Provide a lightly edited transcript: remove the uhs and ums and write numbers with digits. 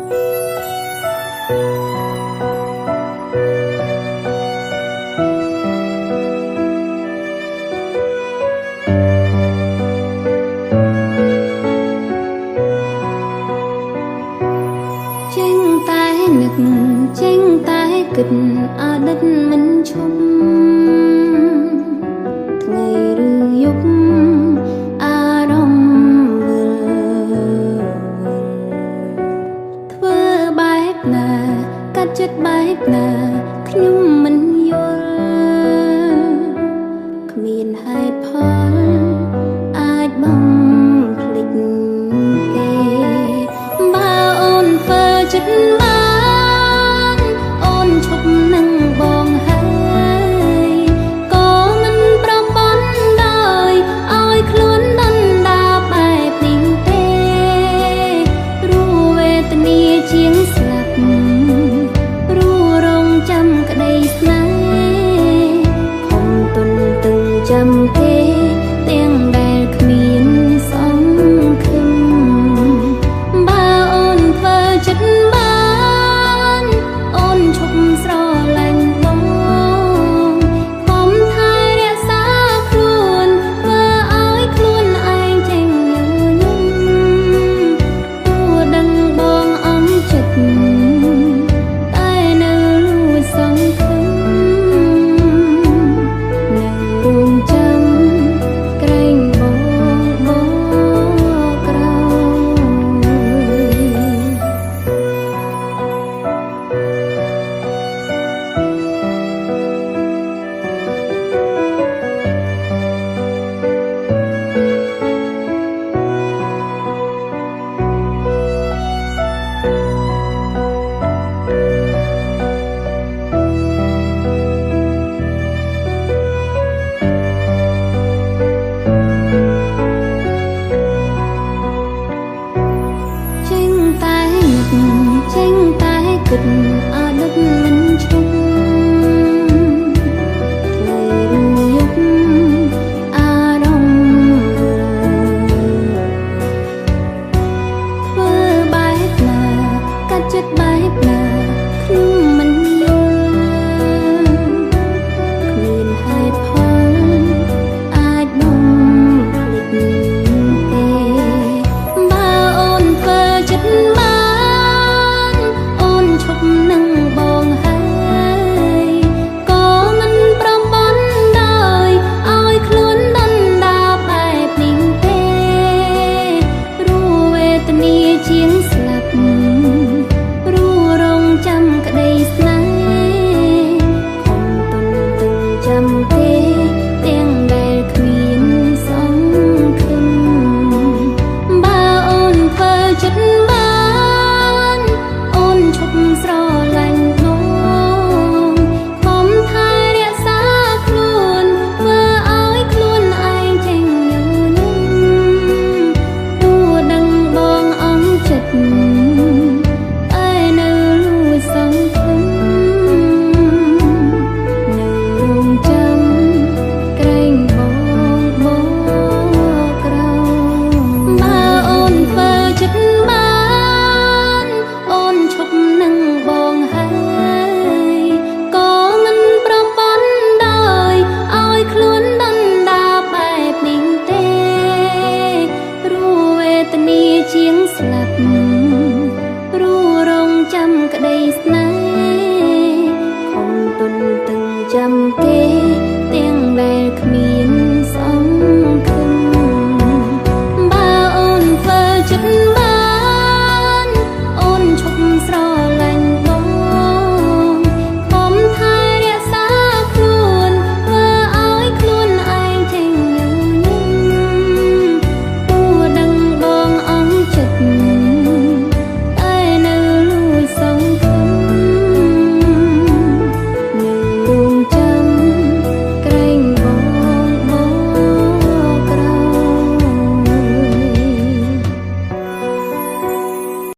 ចេញតែនឹកចេញតែគិតអតីតមិនឈប់ថ្ងៃឬយប់អារម្មណ៍វិលធ្វើបែបណាកាត់ចិត្តបែបណាខ្ញុំមិនយល់គ្មានហេតុផលអាចបំភ្លេចគេបើអូនធ្វើចិត្តបានអូនឈប់នឹងបងហើយក៏មិនប្រព័ន្ធដោយឲ្យខ្លួនដណ្ដាបែបនេះទេរੂវេទនាជាងស្លាប់រੂរងចាំក្តីស្នេហ៍ខំទុនទឹងចាំគេទាំងដែលគ្មានសង្ឃឹមបើអូនធ្វើចិត្តបានអូនឈប់ស្រឡាញ់បងកុំថែរក្សាខ្លួនធ្វើឲ្យខ្លួនឯងចេញញញឹមទោះដឹងបងអំចិត្តតែនៅលួចសង្ឃឹមនៅរងចាំក្រែងបងក្រោចេញតែនឹកចេញតែគិតអតីតមិនឈប់ថ្ងៃឬយប់អារម្មណ៍វិលធ្វើបែបណាកាត់ចិត្តបែ